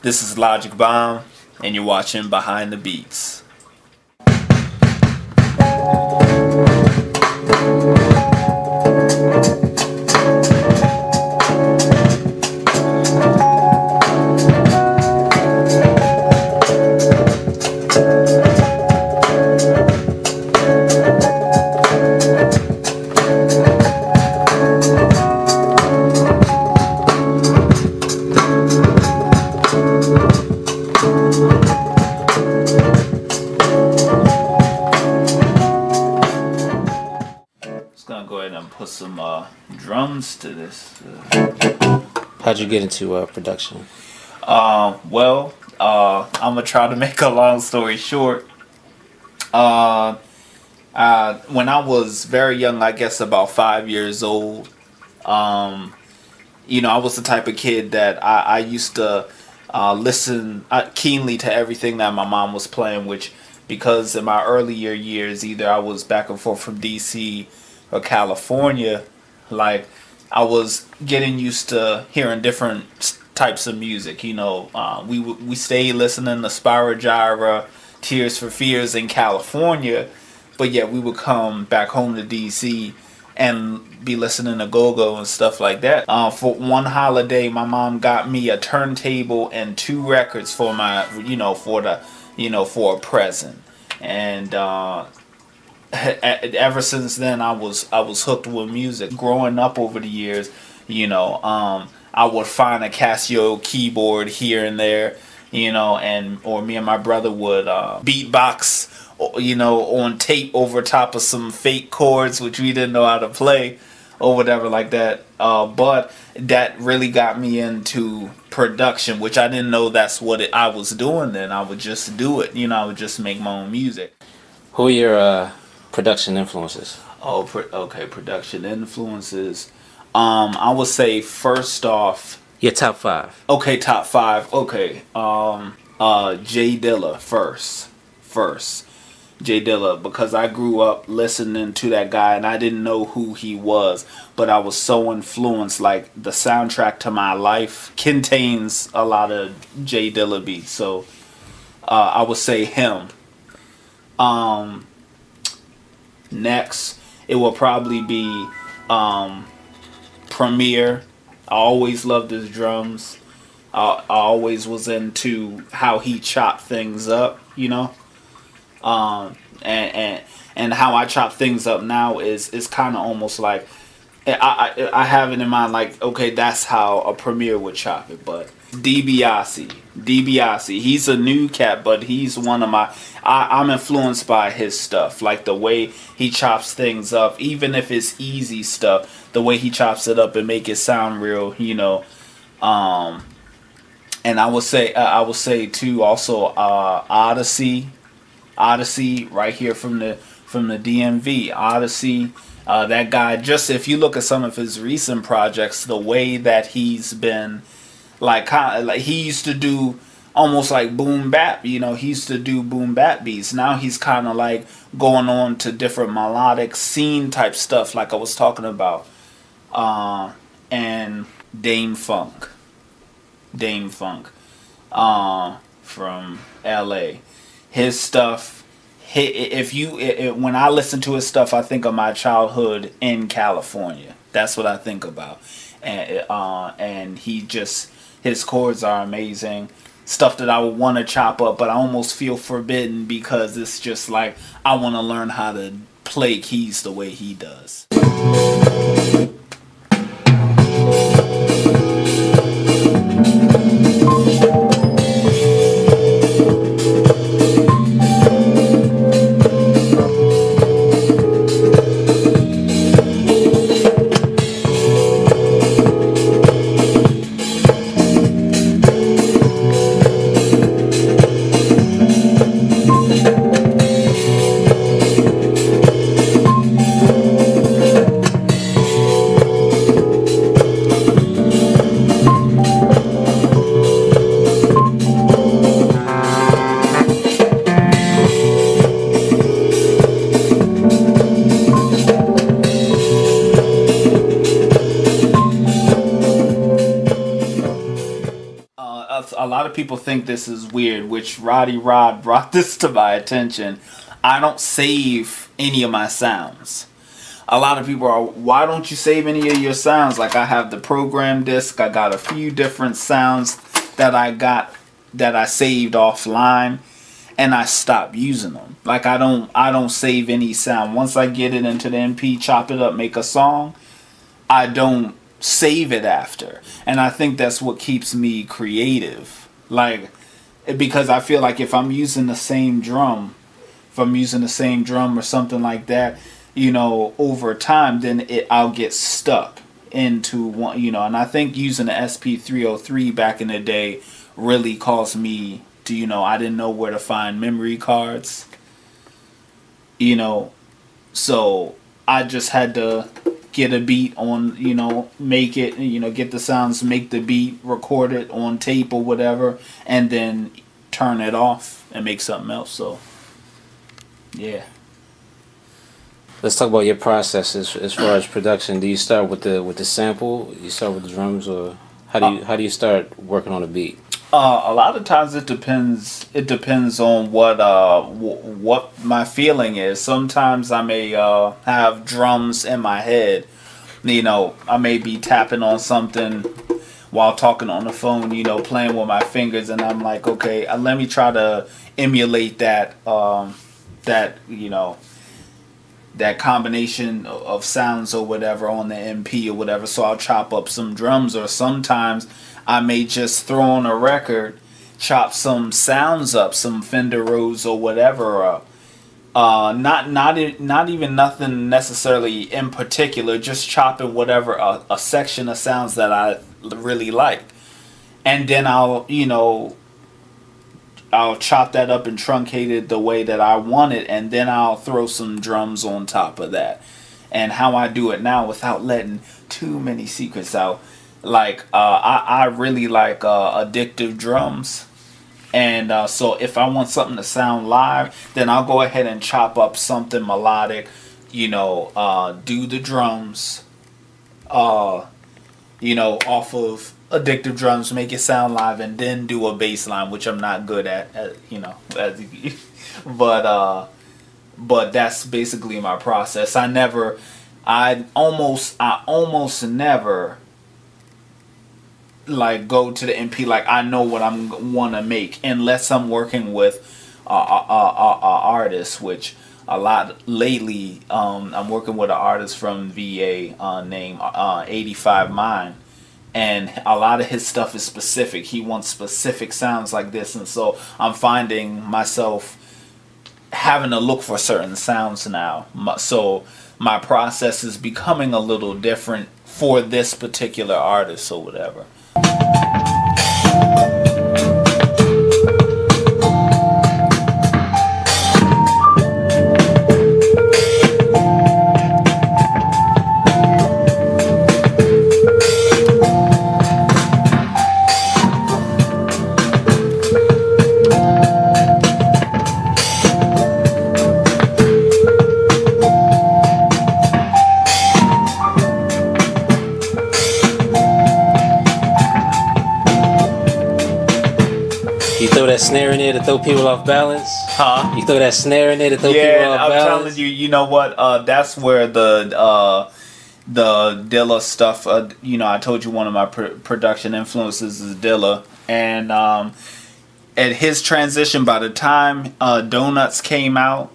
This is Logikbomb, and you're watching Behind the Beats. Gonna go ahead and put some drums to this. How'd you get into production? Well, I'm gonna try to make a long story short. When I was very young, I guess about 5 years old, you know, I was the type of kid that I used to listen keenly to everything that my mom was playing, which, because in my earlier years, either I was back and forth from DC or California, like I was getting used to hearing different types of music. You know, we stayed listening to Spyro Gyra, Tears for Fears in California, but yet we would come back home to DC and be listening to go-go and stuff like that. For one holiday, my mom got me a turntable and 2 records for my, for a present, and ever since then I was hooked with music. Growing up over the years, I would find a Casio keyboard here and there, or me and my brother would beatbox, on tape over top of some fake chords which we didn't know how to play or whatever like that. But that really got me into production, which I didn't know that's what I was doing then. I would just do it, I would just make my own music. Who are your production influences? Okay, production influences. I would say first off, your top 5. Okay, top 5. Okay, J Dilla first. J Dilla, because I grew up listening to that guy and I didn't know who he was, but I was so influenced. Like, the soundtrack to my life contains a lot of J Dilla beats, so I would say him. Next, it will probably be Premier. I always loved his drums. I always was into how he chopped things up, and how I chop things up now is kind of almost like I have it in mind, like, okay, that's how a Premier would chop it. But DiBiase, he's a new cat, but he's one of my, I'm influenced by his stuff, like the way he chops things up, even if it's easy stuff, the way he chops it up and make it sound real, and I would say too, also Odyssey right here from the DMV. Odyssey, that guy, just if you look at some of his recent projects, the way that he's been, like he used to do almost like boom bap, he used to do boom bap beats. Now he's kind of like going on to different melodic scene type stuff, like I was talking about. And Dame Funk from LA, his stuff, when I listen to his stuff, I think of my childhood in California. That's what I think about. And his chords are amazing. Stuff that I would want to chop up, but I almost feel forbidden because it's just like I want to learn how to play keys the way he does. lot of people think this is weird, which Roddy Rod brought this to my attention. I don't save any of my sounds. A lot of people are, why don't you save any of your sounds? Like, I have the program disc. I got a few different sounds that I saved offline, and I stopped using them. Like, I don't save any sound. Once I get it into the MP, chop it up, make a song, I don't save it after. And I think that's what keeps me creative. Like, because I feel like if I'm using the same drum, or something like that, you know, over time, then I'll get stuck into one, you know. And I think using the SP303 back in the day really caused me to, you know, I didn't know where to find memory cards, you know, so I just had to get a beat on, you know, make it, you know, get the sounds, make the beat, record it on tape or whatever, and then turn it off and make something else. So yeah. Let's talk about your process as far as production. Do you start with the sample? You start with the drums, or how do you start working on a beat? A lot of times it depends. It depends on what my feeling is. Sometimes I may have drums in my head. You know, I may be tapping on something while talking on the phone. You know, playing with my fingers, and I'm like, okay, let me try to emulate that. You know, that combination of sounds or whatever on the MP or whatever. So I'll chop up some drums, or sometimes I may just throw on a record, chop some sounds up, some Fender Rhodes or whatever. Not even nothing necessarily in particular, just chopping whatever a section of sounds that I really like, and then I'll chop that up and truncate it the way that I want it, and then I'll throw some drums on top of that. And how I do it now, without letting too many secrets out, like I really like addictive drums. And so if I want something to sound live, then I'll go ahead and chop up something melodic, you know, do the drums, you know, off of addictive drums, make it sound live, and then do a bass line, which I'm not good at, you know, but that's basically my process. I almost never like go to the MP like I know what I'm wanna make, unless I'm working with a artist, which a lot lately. I'm working with an artist from VA named 85 Mind, and a lot of his stuff is specific. He wants specific sounds like this, and so I'm finding myself having to look for certain sounds now. So my process is becoming a little different for this particular artist or whatever. You throw that snare in there to throw people off balance? Huh? You throw that snare in there to throw people off balance? Yeah, I'm telling you, you know what? That's where the Dilla stuff, you know, I told you one of my production influences is Dilla. And at his transition, by the time Donuts came out,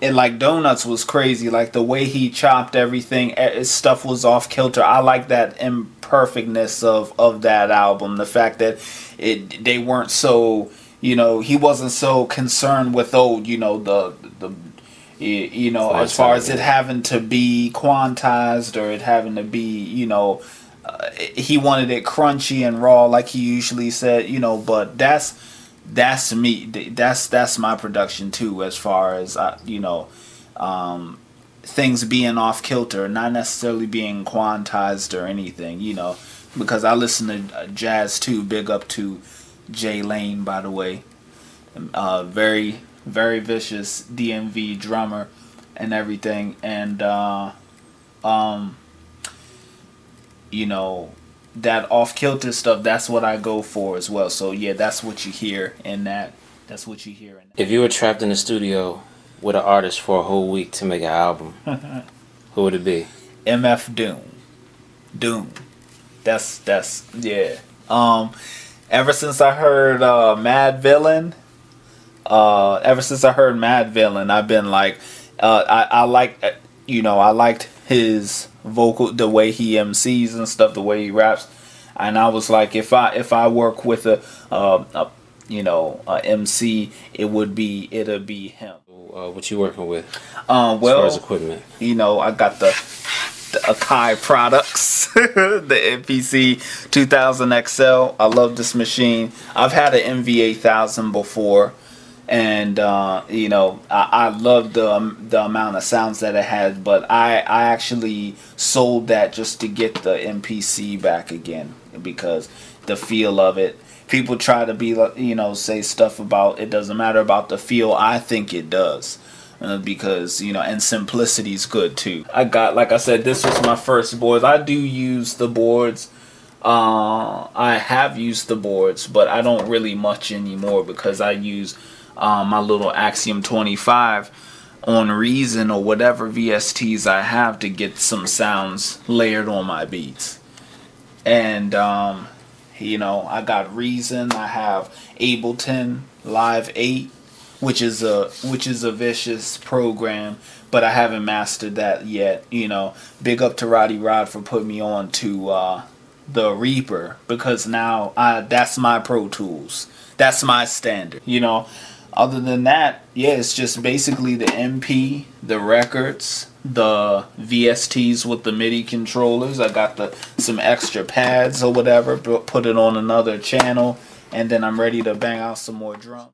Donuts was crazy. Like, the way he chopped everything, his stuff was off kilter. I like that imperfectness of that album. The fact that they weren't so, you know, he wasn't so concerned with, you know, you know, as far as it having to be quantized, or it having to be, you know, he wanted it crunchy and raw like he usually said, you know. But that's me. That's my production too, as far as you know, things being off kilter, not necessarily being quantized or anything, you know, because I listen to jazz too. Big up to Jay Lane, by the way. Very, very vicious DMV drummer and everything. And you know, that off kilter stuff, that's what I go for as well. So yeah, that's what you hear in that. That's what you hear in that. If you were trapped in the studio with an artist for a whole week to make an album, who would it be? MF Doom. Doom. That's yeah. Ever since I heard Mad Villain, I've been like, I like, I liked his vocal, the way he MCs and stuff, the way he raps, and I was like, if I work with a MC, it'll be him. What you working with? Well, as far as equipment, I got the Akai products, the MPC 2000 XL. I love this machine. I've had an MV8000 before, and I love the amount of sounds that it had. But I actually sold that just to get the MPC back again, because the feel of it. People try to be, say stuff about it doesn't matter about the feel. I think it does. Because and simplicity is good too. I got, like I said, this was my first boards. I do use the boards. I have used the boards, but I don't really much anymore, because I use my little Axiom 25 on Reason or whatever VSTs I have to get some sounds layered on my beats. And I got Reason. I have Ableton Live 8. Which is a vicious program, but I haven't mastered that yet. Big up to Roddy Rod for putting me on to the Reaper, because now that's my Pro Tools. That's my standard. Other than that, yeah, it's just basically the MP, the records, the VSTs with the MIDI controllers. I got some extra pads or whatever, put it on another channel, and then I'm ready to bang out some more drums.